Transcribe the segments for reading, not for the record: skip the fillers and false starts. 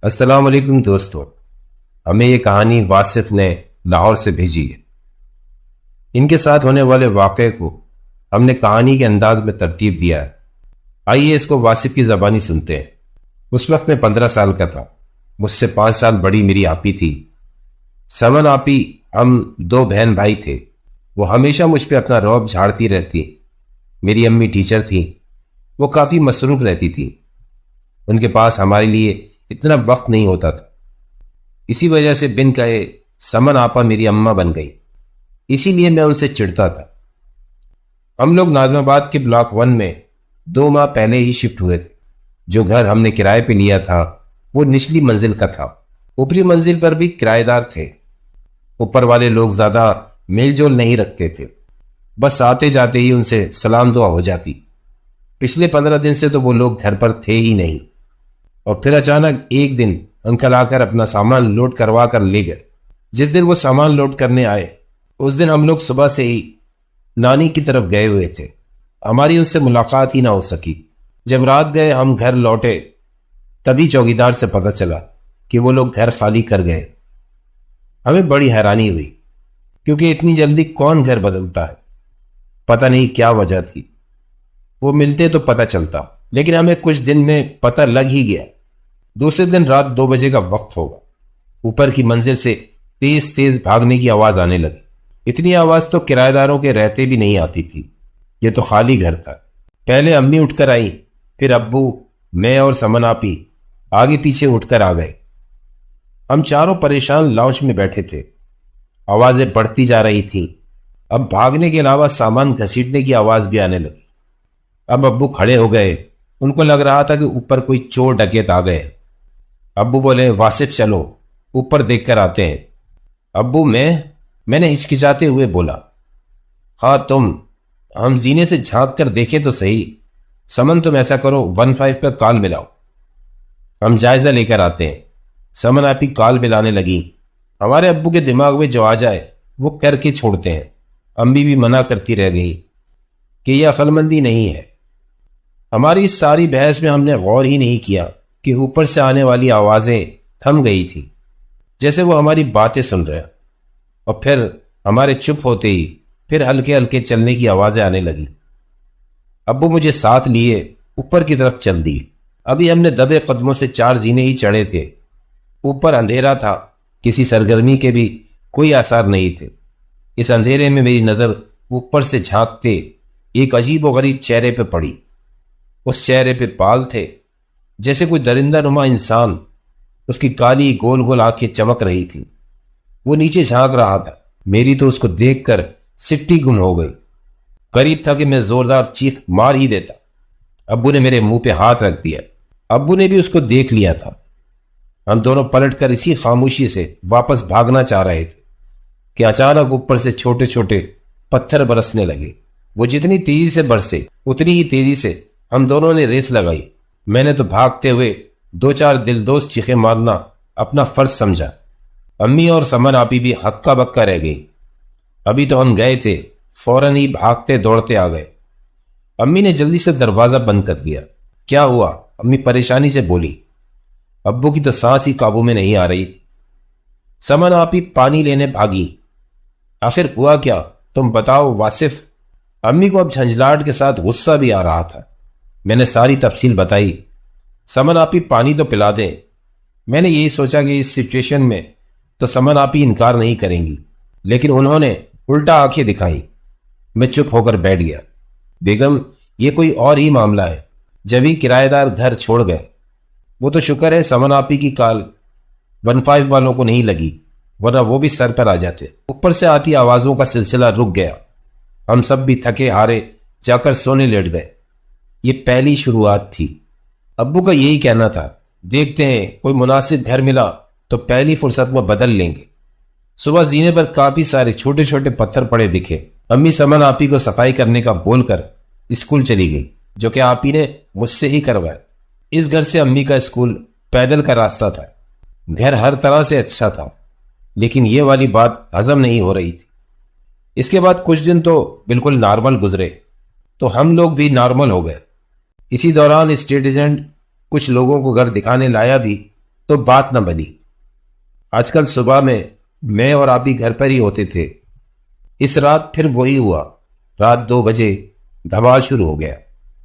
السلام علیکم دوستو، ہمیں یہ کہانی واصف نے لاہور سے بھیجی ہے۔ ان کے ساتھ ہونے والے واقعے کو ہم نے کہانی کے انداز میں ترتیب دیا ہے۔ آئیے اس کو واصف کی زبانی سنتے ہیں۔ اس وقت میں 15 سال کا تھا۔ مجھ سے 5 سال بڑی میری آپی تھی، سمن آپی۔ ہم 2 بہن بھائی تھے۔ وہ ہمیشہ مجھ پہ اپنا رعب جھاڑتی رہتی۔ میری امی ٹیچر تھی، وہ کافی مصروف رہتی تھی۔ ان کے پاس ہمارے لیے اتنا وقت نہیں ہوتا تھا۔ اسی وجہ سے بن کہے سمن آپا میری اماں بن گئی۔ اسی لیے میں ان سے چڑھتا تھا۔ ہم لوگ ناظم آباد کے بلاک 1 میں 2 ماہ پہلے ہی شفٹ ہوئے تھے۔ جو گھر ہم نے کرائے پہ لیا تھا وہ نچلی منزل کا تھا۔ اوپری منزل پر بھی کرایہ دار تھے۔ اوپر والے لوگ زیادہ میل جول نہیں رکھتے تھے، بس آتے جاتے ہی ان سے سلام دعا ہو جاتی۔ پچھلے 15 دن سے تو وہ لوگ گھر پر تھے ہی نہیں، اور پھر اچانک ایک دن انکل آ کر اپنا سامان لوڈ کروا کر لے گئے۔ جس دن وہ سامان لوڈ کرنے آئے اس دن ہم لوگ صبح سے ہی نانی کی طرف گئے ہوئے تھے۔ ہماری ان سے ملاقات ہی نہ ہو سکی۔ جب رات گئے ہم گھر لوٹے تبھی چوکیدار سے پتہ چلا کہ وہ لوگ گھر خالی کر گئے۔ ہمیں بڑی حیرانی ہوئی، کیونکہ اتنی جلدی کون گھر بدلتا ہے؟ پتہ نہیں کیا وجہ تھی۔ وہ ملتے تو پتہ چلتا، لیکن ہمیں کچھ دن میں پتہ لگ ہی گیا۔ دوسرے دن رات 2 بجے کا وقت ہوگا، اوپر کی منزل سے تیز تیز بھاگنے کی آواز آنے لگی۔ اتنی آواز تو کرایہ داروں کے رہتے بھی نہیں آتی تھی۔ یہ تو خالی گھر تھا۔ پہلے امی اٹھ کر آئیں، پھر ابو، میں اور سمن آپی آگے پیچھے اٹھ کر آ گئے۔ ہم چاروں پریشان لاؤنج میں بیٹھے تھے۔ آوازیں بڑھتی جا رہی تھیں۔ اب بھاگنے کے علاوہ سامان گھسیٹنے کی آواز بھی آنے لگی۔ اب ابو کھڑے ہو گئے۔ ان کو لگ رہا تھا کہ اوپر کوئی چور ڈکیت آ گئے۔ ابو بولے واصف چلو اوپر دیکھ کر آتے ہیں۔ ابو میں نے ہچکچاتے ہوئے بولا ہاں تم، ہم زینے سے جھانک کر دیکھیں تو صحیح۔ سمن تم ایسا کرو 15 پہ کال ملاؤ، ہم جائزہ لے کر آتے ہیں۔ سمن آپی کال ملانے لگی۔ ہمارے ابو کے دماغ میں جو آ جائے وہ کر کے چھوڑتے ہیں۔ امی بھی منع کرتی رہ گئی کہ یہ عقل مندی نہیں ہے۔ ہماری اس ساری بحث میں ہم نے غور ہی نہیں کیا کہ اوپر سے آنے والی آوازیں تھم گئی تھی، جیسے وہ ہماری باتیں سن رہے ہیں۔ اور پھر ہمارے چپ ہوتے ہی پھر ہلکے ہلکے چلنے کی آوازیں آنے لگی۔ ابو مجھے ساتھ لیے اوپر کی طرف چل دی۔ ابھی ہم نے دبے قدموں سے 4 زینے ہی چڑھے تھے۔ اوپر اندھیرا تھا، کسی سرگرمی کے بھی کوئی آثار نہیں تھے۔ اس اندھیرے میں میری نظر اوپر سے جھانکتے ایک عجیب و غریب چہرے پہ پڑی۔ اس چہرے پہ بال تھے جیسے کوئی درندہ نما انسان۔ اس کی کالی گول گول آنکھیں چمک رہی تھی۔ وہ نیچے جھانک رہا تھا۔ میری تو اس کو دیکھ کر سٹی گم ہو گئی۔ قریب تھا کہ میں زوردار چیخ مار ہی دیتا۔ ابو نے میرے منہ پہ ہاتھ رکھ دیا۔ ابو نے بھی اس کو دیکھ لیا تھا۔ ہم دونوں پلٹ کر اسی خاموشی سے واپس بھاگنا چاہ رہے تھے کہ اچانک اوپر سے چھوٹے چھوٹے پتھر برسنے لگے۔ وہ جتنی تیزی سے برسے اتنی ہی تیزی سے ہم دونوں نے ریس لگائی۔ میں نے تو بھاگتے ہوئے 2-4 دلدوز چیخیں مارنا اپنا فرض سمجھا۔ امی اور سمن آپی بھی ہکا بکا رہ گئی۔ ابھی تو ہم گئے تھے، فوراً ہی بھاگتے دوڑتے آ گئے۔ امی نے جلدی سے دروازہ بند کر دیا۔ کیا ہوا؟ امی پریشانی سے بولی۔ ابو کی تو سانس ہی قابو میں نہیں آ رہی تھی۔ سمن آپی پانی لینے بھاگی۔ آخر ہوا کیا؟ تم بتاؤ واصف۔ امی کو اب جھنجھلاہٹ کے ساتھ غصہ بھی آ رہا تھا۔ میں نے ساری تفصیل بتائی۔ سمن آپی پانی تو پلا دیں۔ میں نے یہی سوچا کہ اس سچویشن میں تو سمن آپی انکار نہیں کریں گی، لیکن انہوں نے الٹا آنکھیں دکھائیں۔ میں چپ ہو کر بیٹھ گیا۔ بیگم، یہ کوئی اور ہی معاملہ ہے۔ جب ہی کرایہ دار گھر چھوڑ گئے، وہ تو شکر ہے سمن آپی کی کال 15 والوں کو نہیں لگی، ورنہ وہ بھی سر پر آ جاتے۔ اوپر سے آتی آوازوں کا سلسلہ رک گیا۔ ہم سب بھی تھکے ہارے جا کر سونے لیٹ گئے۔ یہ پہلی شروعات تھی۔ ابو کا یہی کہنا تھا، دیکھتے ہیں کوئی مناسب گھر ملا تو پہلی فرصت میں بدل لیں گے۔ صبح زینے پر کافی سارے چھوٹے چھوٹے پتھر پڑے دکھے۔ امی سمن آپی کو صفائی کرنے کا بول کر اسکول چلی گئی، جو کہ آپی نے مجھ سے ہی کروایا۔ اس گھر سے امی کا اسکول پیدل کا راستہ تھا۔ گھر ہر طرح سے اچھا تھا، لیکن یہ والی بات ہضم نہیں ہو رہی تھی۔ اس کے بعد کچھ دن تو بالکل نارمل گزرے، تو ہم لوگ بھی نارمل ہو گئے۔ اسی دوران اسٹیٹ ایجنٹ کچھ لوگوں کو گھر دکھانے لایا بھی، تو بات نہ بنی۔ آج کل صبح میں اور آپ ہی گھر پر ہی ہوتے تھے۔ اس رات پھر وہی ہوا۔ رات 2 بجے دھمال شروع ہو گیا۔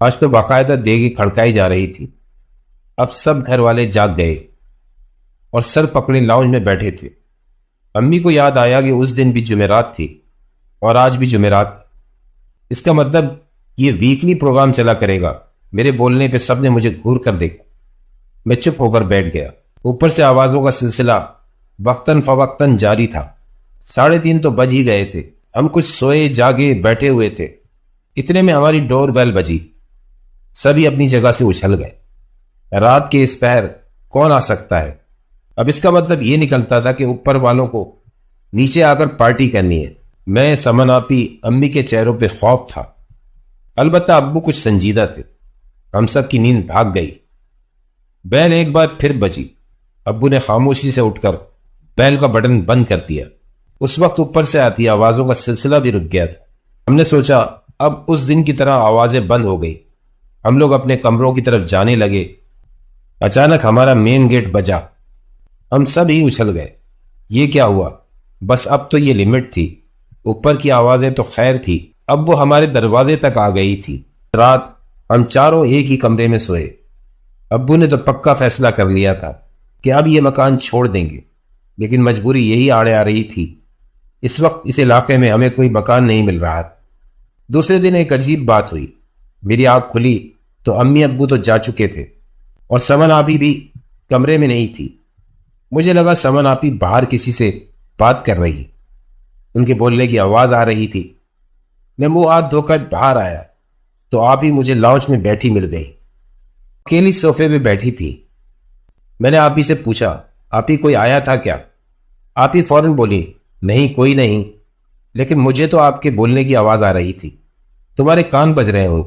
آج تو باقاعدہ دیگی کھڑکائی جا رہی تھی۔ اب سب گھر والے جاگ گئے اور سر پکڑے لاؤنج میں بیٹھے تھے۔ امی کو یاد آیا کہ اس دن بھی جمعرات تھی اور آج بھی جمعرات۔ اس کا مطلب یہ ویکلی پروگرام چلا کرے گا۔ میرے بولنے پہ سب نے مجھے گھور کر دیکھا۔ میں چپ ہو کر بیٹھ گیا۔ اوپر سے آوازوں کا سلسلہ وقتاً فوقتاً جاری تھا۔ 3:30 تو بج ہی گئے تھے۔ ہم کچھ سوئے جاگے بیٹھے ہوئے تھے۔ اتنے میں ہماری ڈور بیل بجی۔ سبھی اپنی جگہ سے اچھل گئے۔ رات کے اس پہر کون آ سکتا ہے؟ اب اس کا مطلب یہ نکلتا تھا کہ اوپر والوں کو نیچے آ کر پارٹی کرنی ہے۔ میں، سمن آپی، امی کے چہروں پہ خوف تھا۔ البتہ ابو کچھ سنجیدہ تھے۔ ہم سب کی نیند بھاگ گئی۔ بیل ایک بار پھر بجی۔ ابو نے خاموشی سے اٹھ کر بیل کا بٹن بند کر دیا۔ اس وقت اوپر سے آتی آوازوں کا سلسلہ بھی رک گیا تھا۔ ہم نے سوچا اب اس دن کی طرح آوازیں بند ہو گئی۔ ہم لوگ اپنے کمروں کی طرف جانے لگے۔ اچانک ہمارا مین گیٹ بجا۔ ہم سب ہی اچھل گئے۔ یہ کیا ہوا؟ بس اب تو یہ لمٹ تھی۔ اوپر کی آوازیں تو خیر تھی، اب وہ ہمارے دروازے تک آ گئی تھی۔ رات ہم چاروں ایک ہی کمرے میں سوئے۔ ابو نے تو پکا فیصلہ کر لیا تھا کہ اب یہ مکان چھوڑ دیں گے، لیکن مجبوری یہی آڑے آ رہی تھی۔ اس وقت اس علاقے میں ہمیں کوئی مکان نہیں مل رہا تھا۔ دوسرے دن ایک عجیب بات ہوئی۔ میری آنکھ کھلی تو امی ابو تو جا چکے تھے اور سمن آپی بھی کمرے میں نہیں تھی۔ مجھے لگا سمن آپی باہر کسی سے بات کر رہی، ان کے بولنے کی آواز آ رہی تھی۔ میں منہ ہاتھ دھو کر باہر آیا تو آپی مجھے لاؤنج میں بیٹھی مل گئی۔ اکیلی صوفے پہ بیٹھی تھی۔ میں نے آپی سے پوچھا، آپی کوئی آیا تھا کیا؟ آپی فوراً بولی، نہیں کوئی نہیں، لیکن مجھے تو آپ کے بولنے کی آواز آ رہی تھی، تمہارے کان بج رہے ہوں۔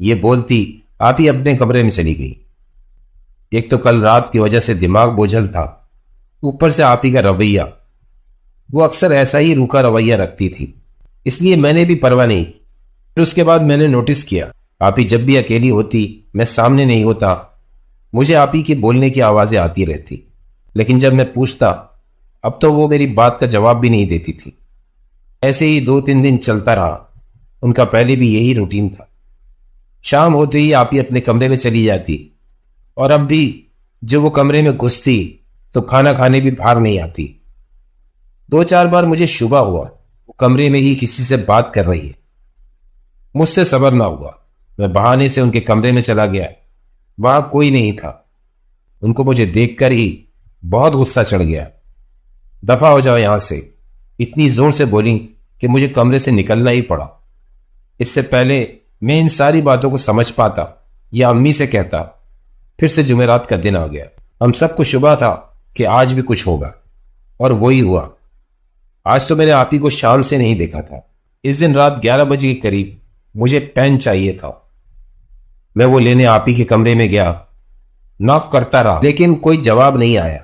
یہ بولتی آپی اپنے کمرے میں چلی گئی۔ ایک تو کل رات کی وجہ سے دماغ بوجھل تھا، اوپر سے آپی کا رویہ، وہ اکثر ایسا ہی روکھا رویہ رکھتی تھی، اس لیے میں نے بھی پرواہ نہیں کی۔ پھر اس کے بعد میں نے نوٹس کیا، آپی جب بھی اکیلی ہوتی، میں سامنے نہیں ہوتا، مجھے آپی کی بولنے کی آوازیں آتی رہتی، لیکن جب میں پوچھتا اب تو وہ میری بات کا جواب بھی نہیں دیتی تھی۔ ایسے ہی 2-3 دن چلتا رہا۔ ان کا پہلے بھی یہی روٹین تھا۔ شام ہوتے ہی آپی اپنے کمرے میں چلی جاتی، اور اب بھی جب وہ کمرے میں گھستی تو کھانا کھانے بھی باہر نہیں آتی۔ 2-4 بار مجھے شبہ ہوا وہ کمرے میں ہی کسی سے بات کر رہی ہے۔ مجھ سے صبر نہ ہوا، میں بہانے سے ان کے کمرے میں چلا گیا۔ وہاں کوئی نہیں تھا۔ ان کو مجھے دیکھ کر ہی بہت غصہ چڑھ گیا۔ دفع ہو جاؤ یہاں سے، اتنی زور سے بولیں کہ مجھے کمرے سے نکلنا ہی پڑا۔ اس سے پہلے میں ان ساری باتوں کو سمجھ پاتا یا امی سے کہتا، پھر سے جمعرات کا دن آ گیا۔ ہم سب کو شبہ تھا کہ آج بھی کچھ ہوگا، اور وہی ہوا۔ آج تو میں نے آپی کو شام سے نہیں دیکھا تھا۔ اس دن رات 11 بجے کے قریب مجھے پین چاہیے تھا۔ میں وہ لینے آپی کے کمرے میں گیا، ناک کرتا رہا لیکن کوئی جواب نہیں آیا۔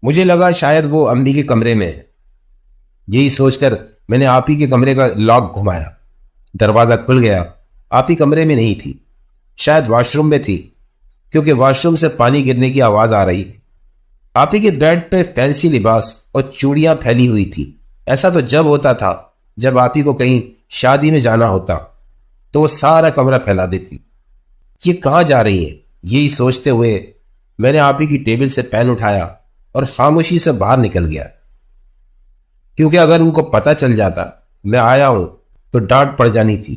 مجھے لگا شاید وہ امی کے کمرے میں ہے۔ یہی سوچ کر میں نے آپی کے کمرے کا لاک گھمایا۔ دروازہ کھل گیا۔ آپی کمرے میں نہیں تھی، شاید واش روم میں تھی، کیونکہ واش روم سے پانی گرنے کی آواز آ رہی تھی۔ آپی کے بیڈ پہ فینسی لباس اور چوڑیاں پھیلی ہوئی تھی۔ ایسا تو جب ہوتا تھا جب آپی کو کہیں شادی میں جانا ہوتا تو وہ سارا کمرہ پھیلا دیتی۔ یہ کہاں جا رہی ہے؟ یہی سوچتے ہوئے میں نے آپی کی ٹیبل سے پین اٹھایا اور خاموشی سے باہر نکل گیا، کیونکہ اگر ان کو پتہ چل جاتا میں آیا ہوں تو ڈانٹ پڑ جانی تھی۔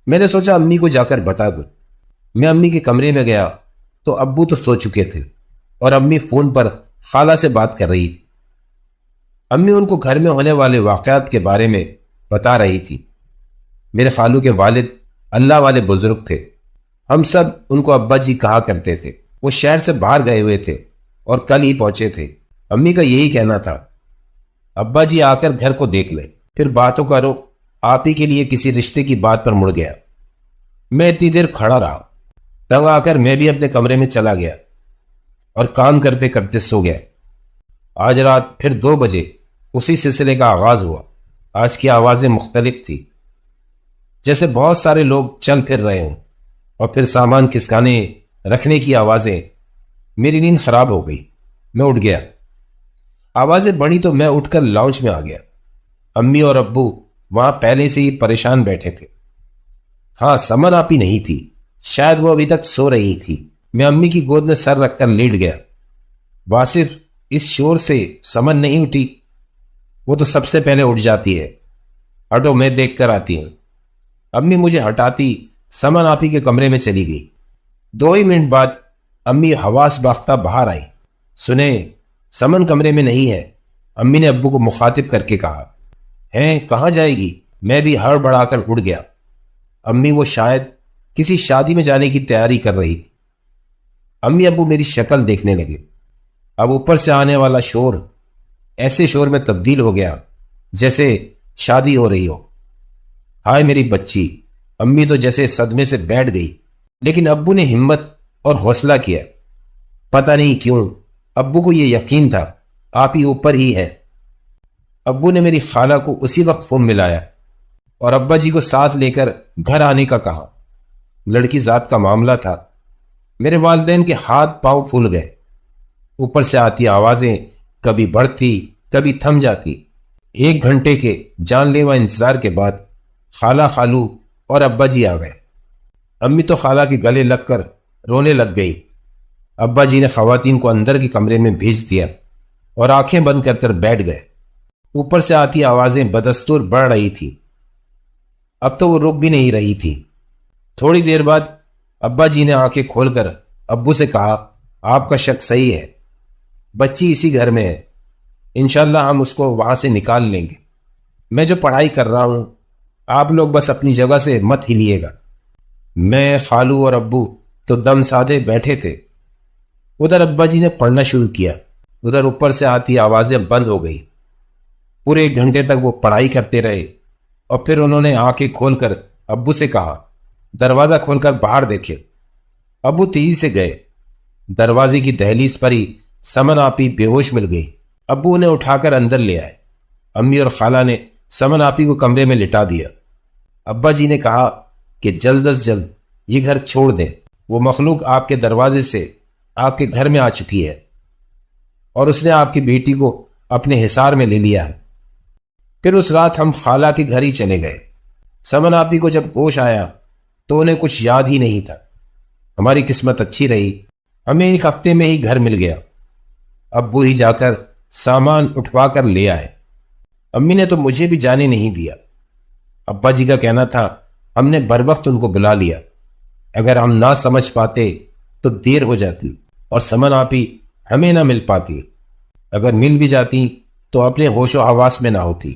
میں نے سوچا امی کو جا کر بتا دوں۔ میں امی کے کمرے میں گیا تو ابو تو سو چکے تھے اور امی فون پر خالہ سے بات کر رہی تھی۔ امی ان کو گھر میں ہونے والے واقعات کے بارے میں بتا رہی تھی۔ میرے خالو کے والد اللہ والے بزرگ تھے۔ ہم سب ان کو ابا جی کہا کرتے تھے۔ وہ شہر سے باہر گئے ہوئے تھے اور کل ہی پہنچے تھے۔ امی کا یہی کہنا تھا، ابا جی آ کر گھر کو دیکھ لیں۔ پھر باتوں کا رخ آپ ہی کے لیے کسی رشتے کی بات پر مڑ گیا۔ میں اتنی دیر کھڑا رہا، تنگ آ کر میں بھی اپنے کمرے میں چلا گیا اور کام کرتے کرتے سو گیا۔ آج رات پھر 2 بجے اسی سلسلے کا آغاز ہوا۔ آج کی آوازیں مختلف تھی، جیسے بہت سارے لوگ چل پھر رہے ہوں، اور پھر سامان کھسکانے رکھنے کی آوازیں، میری نیند خراب ہو گئی، میں اٹھ گیا۔ آوازیں بڑی تو میں اٹھ کر لاؤنج میں آ گیا۔ امی اور ابو وہاں پہلے سے ہی پریشان بیٹھے تھے۔ ہاں، سمن آپی نہیں تھی، شاید وہ ابھی تک سو رہی تھی۔ میں امی کی گود میں سر رکھ کر لیٹ گیا۔ واصف، اس شور سے سمن نہیں اٹھی؟ وہ تو سب سے پہلے اٹھ جاتی ہے۔ ہٹو، میں دیکھ کر آتی ہوں۔ امی مجھے ہٹاتی سمن آپی کے کمرے میں چلی گئی۔ 2 ہی منٹ بعد امی حواس باختہ باہر آئی۔ سنیں، سمن کمرے میں نہیں ہے، امی نے ابو کو مخاطب کر کے کہا۔ ہیں، کہاں جائے گی؟ میں بھی ہڑبڑا کر اٹھ گیا۔ امی، وہ شاید کسی شادی میں جانے کی تیاری کر رہی تھی۔ امی ابو میری شکل دیکھنے لگے۔ اب اوپر سے آنے والا شور ایسے شور میں تبدیل ہو گیا جیسے شادی ہو رہی ہو۔ ہائے میری بچی! امی تو جیسے صدمے سے بیٹھ گئی، لیکن ابو نے ہمت اور حوصلہ کیا۔ پتہ نہیں کیوں ابو کو یہ یقین تھا آپ ہی اوپر ہی ہے۔ ابو نے میری خالہ کو اسی وقت فون ملایا اور ابا جی کو ساتھ لے کر گھر آنے کا کہا۔ لڑکی ذات کا معاملہ تھا۔ میرے والدین کے ہاتھ پاؤں پھول گئے۔ اوپر سے آتی آوازیں کبھی بڑھتی کبھی تھم جاتی۔ 1 گھنٹے کے جان لیوا انتظار کے بعد خالہ، خالو اور ابا جی آ گئے۔ امی تو خالہ کے گلے لگ کر رونے لگ گئی۔ ابا جی نے خواتین کو اندر کے کمرے میں بھیج دیا اور آنکھیں بند کر کر بیٹھ گئے۔ اوپر سے آتی آوازیں بدستور بڑھ رہی تھی۔ اب تو وہ رک بھی نہیں رہی تھی۔ تھوڑی دیر بعد ابا جی نے آنکھیں کھول کر ابو سے کہا، آپ کا شک صحیح ہے، بچی اسی گھر میں ہے، انشاءاللہ ہم اس کو وہاں سے نکال لیں گے۔ میں جو پڑھائی کر رہا ہوں، آپ لوگ بس اپنی جگہ سے مت ہلیے گا۔ میں، خالو اور ابو تو دم سادے بیٹھے تھے۔ ادھر ابا جی نے پڑھنا شروع کیا، ادھر اوپر سے آتی آوازیں بند ہو گئی۔ پورے 1 گھنٹے تک وہ پڑھائی کرتے رہے اور پھر انہوں نے آنکھیں کھول کر ابو سے کہا، دروازہ کھول کر باہر دیکھے۔ ابو تیزی سے گئے۔ دروازے کی دہلیز پر ہی سمن آپی بے ہوش مل گئی۔ ابو انہیں اٹھا کر اندر لے آئے۔ امی اور خالہ نے سمن آپی کو کمرے میں لٹا دیا۔ ابا جی نے کہا کہ جلد از جلد یہ گھر چھوڑ دیں، وہ مخلوق آپ کے دروازے سے آپ کے گھر میں آ چکی ہے اور اس نے آپ کی بیٹی کو اپنے حصار میں لے لیا ہے۔ پھر اس رات ہم خالہ کے گھر ہی چلے گئے۔ سمن آپی کو جب ہوش آیا تو انہیں کچھ یاد ہی نہیں تھا۔ ہماری قسمت اچھی رہی، ہمیں 1 ہفتے میں ہی گھر مل گیا۔ ابو ہی جا کر سامان اٹھوا کر لے آئے۔ امی نے تو مجھے بھی جانے نہیں دیا۔ ابا جی کا کہنا تھا ہم نے بر وقت ان کو بلا لیا، اگر ہم نہ سمجھ پاتے تو دیر ہو جاتی اور سمن آپی ہمیں نہ مل پاتی، اگر مل بھی جاتی تو اپنے ہوش و حواس میں نہ ہوتی۔